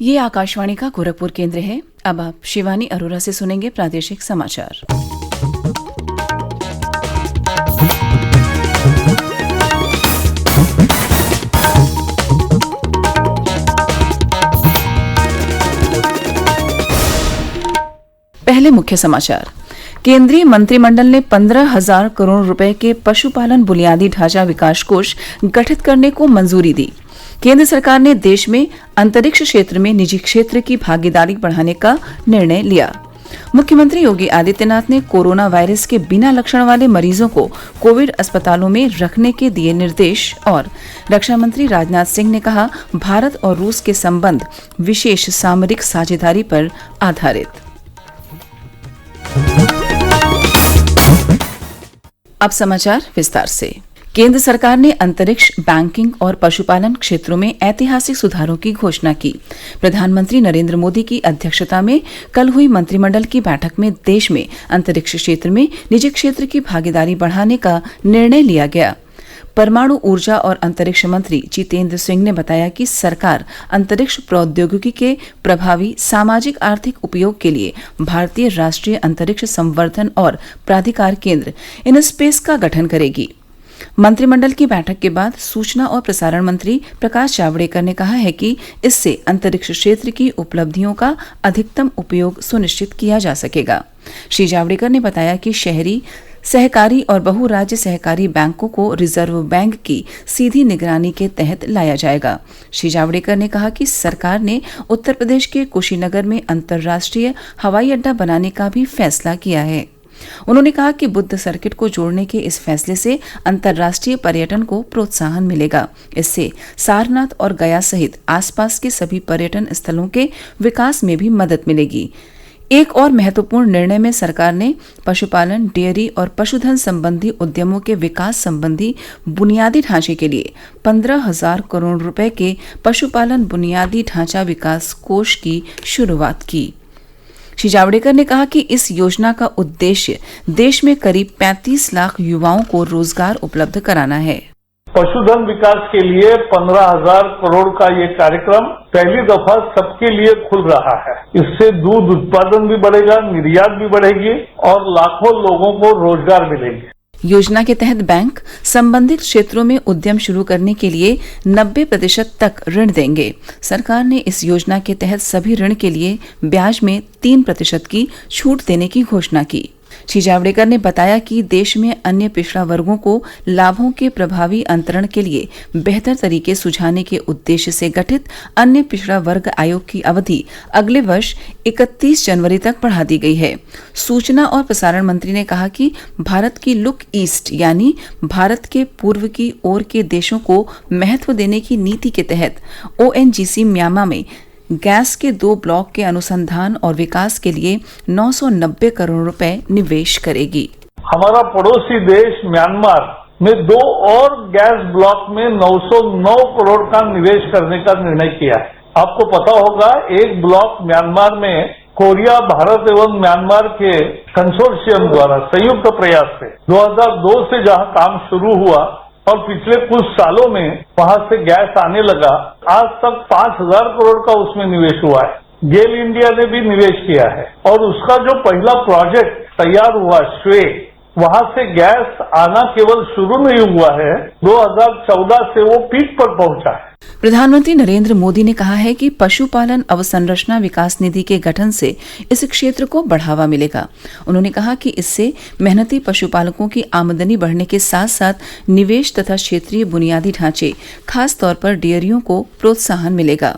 ये आकाशवाणी का गोरखपुर केंद्र है। अब आप शिवानी अरोरा से सुनेंगे प्रादेशिक समाचार। पहले मुख्य समाचार। केंद्रीय मंत्रिमंडल ने 15,000 करोड़ रुपए के पशुपालन बुनियादी ढांचा विकास कोष गठित करने को मंजूरी दी। केंद्र सरकार ने देश में अंतरिक्ष क्षेत्र में निजी क्षेत्र की भागीदारी बढ़ाने का निर्णय लिया। मुख्यमंत्री योगी आदित्यनाथ ने कोरोना वायरस के बिना लक्षण वाले मरीजों को कोविड अस्पतालों में रखने के दिए निर्देश। और रक्षा मंत्री राजनाथ सिंह ने कहा, भारत और रूस के संबंध विशेष सामरिक साझेदारी पर आधारित। अब समाचार विस्तार से। केंद्र सरकार ने अंतरिक्ष, बैंकिंग और पशुपालन क्षेत्रों में ऐतिहासिक सुधारों की घोषणा की। प्रधानमंत्री नरेंद्र मोदी की अध्यक्षता में कल हुई मंत्रिमंडल की बैठक में देश में अंतरिक्ष क्षेत्र में निजी क्षेत्र की भागीदारी बढ़ाने का निर्णय लिया गया। परमाणु ऊर्जा और अंतरिक्ष मंत्री जितेंद्र सिंह ने बताया कि सरकार अंतरिक्ष प्रौद्योगिकी के प्रभावी सामाजिक आर्थिक उपयोग के लिए भारतीय राष्ट्रीय अंतरिक्ष संवर्धन और प्राधिकार केंद्र इनस्पेस का गठन करेगी। मंत्रिमंडल की बैठक के बाद सूचना और प्रसारण मंत्री प्रकाश जावड़ेकर ने कहा है कि इससे अंतरिक्ष क्षेत्र की उपलब्धियों का अधिकतम उपयोग सुनिश्चित किया जा सकेगा। श्री जावड़ेकर ने बताया कि शहरी सहकारी और बहुराज्य सहकारी बैंकों को रिजर्व बैंक की सीधी निगरानी के तहत लाया जाएगा। श्री जावड़ेकर ने कहा कि सरकार ने उत्तर प्रदेश के कुशीनगर में अंतर्राष्ट्रीय हवाई अड्डा बनाने का भी फैसला किया है। उन्होंने कहा कि बुद्ध सर्किट को जोड़ने के इस फैसले से अंतर्राष्ट्रीय पर्यटन को प्रोत्साहन मिलेगा। इससे सारनाथ और गया सहित आसपास के सभी पर्यटन स्थलों के विकास में भी मदद मिलेगी। एक और महत्वपूर्ण निर्णय में सरकार ने पशुपालन, डेयरी और पशुधन संबंधी उद्यमों के विकास संबंधी बुनियादी ढांचे के लिए 15,000 करोड़ रुपए के पशुपालन बुनियादी ढांचा विकास कोष की शुरुआत की। श्री जावड़ेकर ने कहा कि इस योजना का उद्देश्य देश में करीब 35 लाख युवाओं को रोजगार उपलब्ध कराना है। पशुधन विकास के लिए 15,000 करोड़ का ये कार्यक्रम पहली दफा सबके लिए खुल रहा है। इससे दूध उत्पादन भी बढ़ेगा, निर्यात भी बढ़ेगी और लाखों लोगों को रोजगार मिलेंगे। योजना के तहत बैंक संबंधित क्षेत्रों में उद्यम शुरू करने के लिए 90% तक ऋण देंगे। सरकार ने इस योजना के तहत सभी ऋण के लिए ब्याज में 3% की छूट देने की घोषणा की। श्री जावड़ेकर ने बताया कि देश में अन्य पिछड़ा वर्गों को लाभों के प्रभावी अंतरण के लिए बेहतर तरीके सुझाने के उद्देश्य से गठित अन्य पिछड़ा वर्ग आयोग की अवधि अगले वर्ष 31 जनवरी तक बढ़ा दी गई है। सूचना और प्रसारण मंत्री ने कहा कि भारत की लुक ईस्ट यानी भारत के पूर्व की ओर के देशों को महत्व देने की नीति के तहत ONGC म्यांमार में गैस के 2 ब्लॉक के अनुसंधान और विकास के लिए 990 करोड़ रुपए निवेश करेगी। हमारा पड़ोसी देश म्यांमार में 2 और गैस ब्लॉक में 909 करोड़ का निवेश करने का निर्णय किया है। आपको पता होगा, एक ब्लॉक म्यांमार में कोरिया, भारत एवं म्यांमार के कंसोर्शियम द्वारा संयुक्त प्रयास से 2002 से जहां काम शुरू हुआ और पिछले कुछ सालों में वहां से गैस आने लगा, आज तक 5,000 करोड़ का उसमें निवेश हुआ है। गेल इंडिया ने भी निवेश किया है और उसका जो पहला प्रोजेक्ट तैयार हुआ श्वेत, वहां से गैस आना केवल शुरू नहीं हुआ है, 2014 से वो पीक पर पहुंचा है। प्रधानमंत्री नरेंद्र मोदी ने कहा है कि पशुपालन अवसंरचना विकास निधि के गठन से इस क्षेत्र को बढ़ावा मिलेगा। उन्होंने कहा कि इससे मेहनती पशुपालकों की आमदनी बढ़ने के साथ साथ निवेश तथा क्षेत्रीय बुनियादी ढांचे, खास तौर पर डेयरियों को प्रोत्साहन मिलेगा।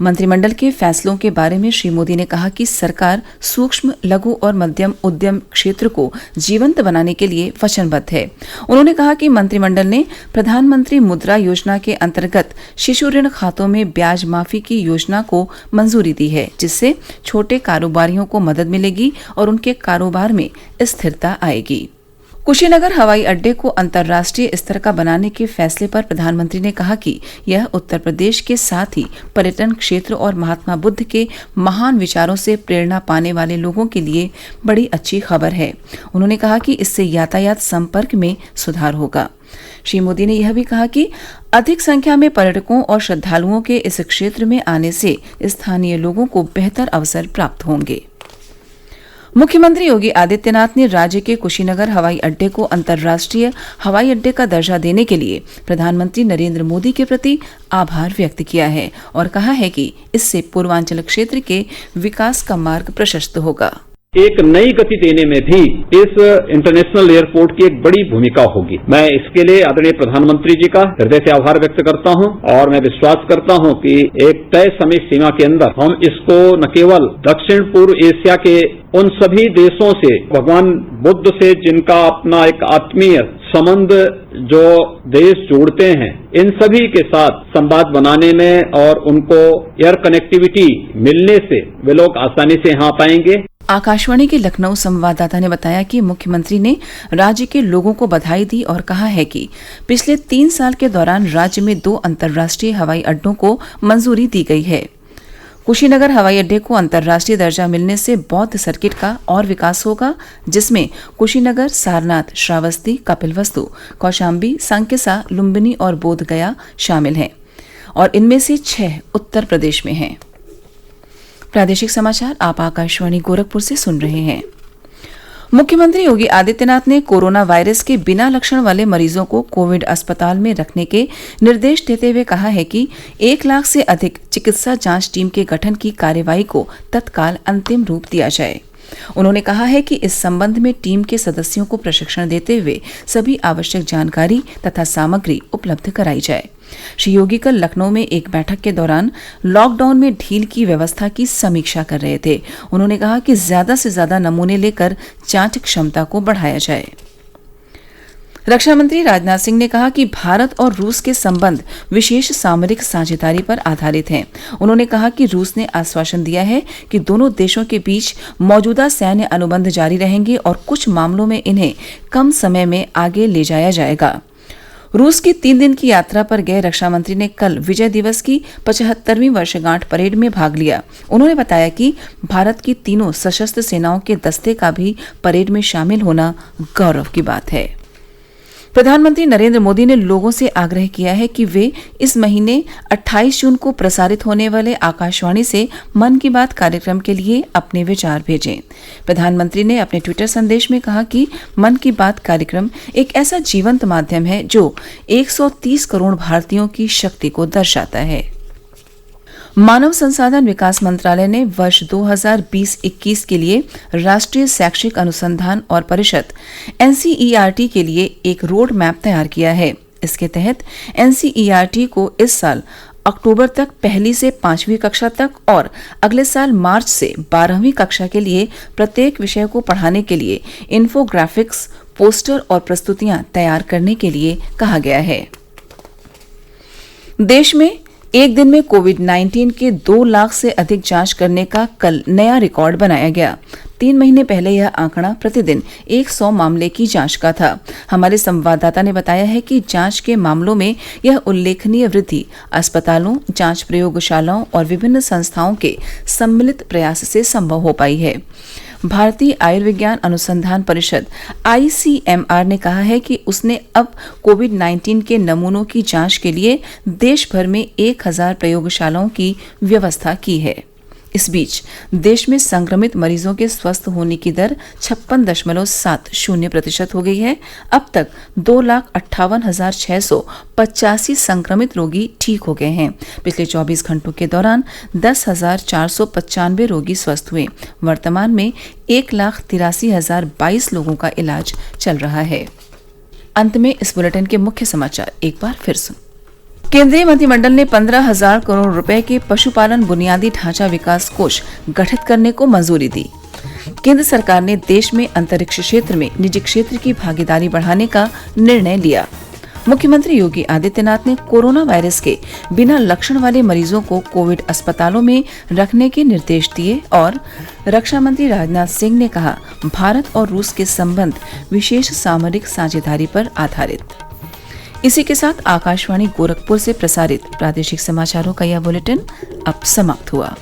मंत्रिमंडल के फैसलों के बारे में श्री मोदी ने कहा कि सरकार सूक्ष्म, लघु और मध्यम उद्यम क्षेत्र को जीवंत बनाने के लिए वचनबद्ध है। उन्होंने कहा कि मंत्रिमंडल ने प्रधानमंत्री मुद्रा योजना के अंतर्गत शिशु ऋण खातों में ब्याज माफी की योजना को मंजूरी दी है, जिससे छोटे कारोबारियों को मदद मिलेगी और उनके कारोबार में स्थिरता आएगी। कुशीनगर हवाई अड्डे को अंतर्राष्ट्रीय स्तर का बनाने के फैसले पर प्रधानमंत्री ने कहा कि यह उत्तर प्रदेश के साथ ही पर्यटन क्षेत्र और महात्मा बुद्ध के महान विचारों से प्रेरणा पाने वाले लोगों के लिए बड़ी अच्छी खबर है। उन्होंने कहा कि इससे यातायात संपर्क में सुधार होगा। श्री मोदी ने यह भी कहा कि अधिक संख्या में पर्यटकों और श्रद्धालुओं के इस क्षेत्र में आने से स्थानीय लोगों को बेहतर अवसर प्राप्त होंगे। मुख्यमंत्री योगी आदित्यनाथ ने राज्य के कुशीनगर हवाई अड्डे को अंतर्राष्ट्रीय हवाई अड्डे का दर्जा देने के लिए प्रधानमंत्री नरेंद्र मोदी के प्रति आभार व्यक्त किया है और कहा है कि इससे पूर्वांचल क्षेत्र के विकास का मार्ग प्रशस्त होगा। एक नई गति देने में भी इस इंटरनेशनल एयरपोर्ट की एक बड़ी भूमिका होगी। मैं इसके लिए आदरणीय प्रधानमंत्री जी का हृदय से आभार व्यक्त करता हूं और मैं विश्वास करता हूं कि एक तय समय सीमा के अंदर हम इसको न केवल दक्षिण पूर्व एशिया के उन सभी देशों से, भगवान बुद्ध से जिनका अपना एक आत्मीय संबंध जो देश जोड़ते हैं, इन सभी के साथ संवाद बनाने में और उनको एयर कनेक्टिविटी मिलने से वे लोग आसानी से यहाँ पाएंगे। आकाशवाणी के लखनऊ संवाददाता ने बताया कि मुख्यमंत्री ने राज्य के लोगों को बधाई दी और कहा है कि पिछले 3 साल के दौरान राज्य में 2 अंतर्राष्ट्रीय हवाई अड्डों को मंजूरी दी गई है। कुशीनगर हवाई अड्डे को अंतर्राष्ट्रीय दर्जा मिलने से बौद्ध सर्किट का और विकास होगा, जिसमें कुशीनगर, सारनाथ, श्रावस्ती, कपिलवस्तु, कौशाम्बी, संकिसा, लुम्बिनी और बोधगया शामिल हैं और इनमें से 6 उत्तर प्रदेश में हैं। प्रादेशिक समाचार आप आकाशवाणी गोरखपुर से सुन रहे हैं। मुख्यमंत्री योगी आदित्यनाथ ने कोरोना वायरस के बिना लक्षण वाले मरीजों को कोविड अस्पताल में रखने के निर्देश देते हुए कहा है कि 1 लाख से अधिक चिकित्सा जांच टीम के गठन की कार्यवाही को तत्काल अंतिम रूप दिया जाए। उन्होंने कहा है कि इस संबंध में टीम के सदस्यों को प्रशिक्षण देते हुए सभी आवश्यक जानकारी तथा सामग्री उपलब्ध कराई जाए। श्री योगी कल लखनऊ में एक बैठक के दौरान लॉकडाउन में ढील की व्यवस्था की समीक्षा कर रहे थे। उन्होंने कहा कि ज्यादा से ज्यादा नमूने लेकर जांच क्षमता को बढ़ाया जाए। रक्षा मंत्री राजनाथ सिंह ने कहा कि भारत और रूस के संबंध विशेष सामरिक साझेदारी पर आधारित हैं। उन्होंने कहा कि रूस ने आश्वासन दिया है कि दोनों देशों के बीच मौजूदा सैन्य अनुबंध जारी रहेंगे और कुछ मामलों में इन्हें कम समय में आगे ले जाया जाएगा। रूस की 3 दिन की यात्रा पर गए रक्षा मंत्री ने कल विजय दिवस की 75वीं वर्षगांठ परेड में भाग लिया। उन्होंने बताया कि भारत की तीनों सशस्त्र सेनाओं के दस्ते का भी परेड में शामिल होना गौरव की बात है। प्रधानमंत्री नरेंद्र मोदी ने लोगों से आग्रह किया है कि वे इस महीने 28 जून को प्रसारित होने वाले आकाशवाणी से मन की बात कार्यक्रम के लिए अपने विचार भेजें। प्रधानमंत्री ने अपने ट्विटर संदेश में कहा कि मन की बात कार्यक्रम एक ऐसा जीवंत माध्यम है जो 130 करोड़ भारतीयों की शक्ति को दर्शाता है। मानव संसाधन विकास मंत्रालय ने वर्ष 2020-21 के लिए राष्ट्रीय शैक्षिक अनुसंधान और परिषद NCERT के लिए एक रोड मैप तैयार किया है। इसके तहत NCERT को इस साल अक्टूबर तक 1ली से 5वीं कक्षा तक और अगले साल मार्च से 12वीं कक्षा के लिए प्रत्येक विषय को पढ़ाने के लिए इन्फोग्राफिक्स, पोस्टर और प्रस्तुतियां तैयार करने के लिए कहा गया है। देश में एक दिन में कोविड-19 के 2 लाख से अधिक जांच करने का कल नया रिकॉर्ड बनाया गया। 3 महीने पहले यह आंकड़ा प्रतिदिन 100 मामले की जांच का था। हमारे संवाददाता ने बताया है कि जांच के मामलों में यह उल्लेखनीय वृद्धि अस्पतालों, जांच प्रयोगशालाओं और विभिन्न संस्थाओं के सम्मिलित प्रयास से संभव हो पाई है। भारतीय आयुर्विज्ञान अनुसंधान परिषद ICMR ने कहा है कि उसने अब कोविड-19 के नमूनों की जांच के लिए देश भर में 1000 प्रयोगशालाओं की व्यवस्था की है। इस बीच देश में संक्रमित मरीजों के स्वस्थ होने की दर 56.70% हो गई है। अब तक 2,58,685 संक्रमित रोगी ठीक हो गए हैं। पिछले 24 घंटों के दौरान 10,495 रोगी स्वस्थ हुए। वर्तमान में 1,83,022 लोगों का इलाज चल रहा है। अंत में इस बुलेटिन के मुख्य समाचार एक बार फिर सुन। केंद्रीय मंत्रिमंडल ने 15,000 करोड़ रुपए के पशुपालन बुनियादी ढांचा विकास कोष गठित करने को मंजूरी दी। केंद्र सरकार ने देश में अंतरिक्ष क्षेत्र में निजी क्षेत्र की भागीदारी बढ़ाने का निर्णय लिया। मुख्यमंत्री योगी आदित्यनाथ ने कोरोना वायरस के बिना लक्षण वाले मरीजों को कोविड अस्पतालों में रखने के निर्देश दिए और रक्षा मंत्री राजनाथ सिंह ने कहा, भारत और रूस के संबंध विशेष सामरिक साझेदारी पर आधारित। इसी के साथ आकाशवाणी गोरखपुर से प्रसारित प्रादेशिक समाचारों का यह बुलेटिन अब समाप्त हुआ।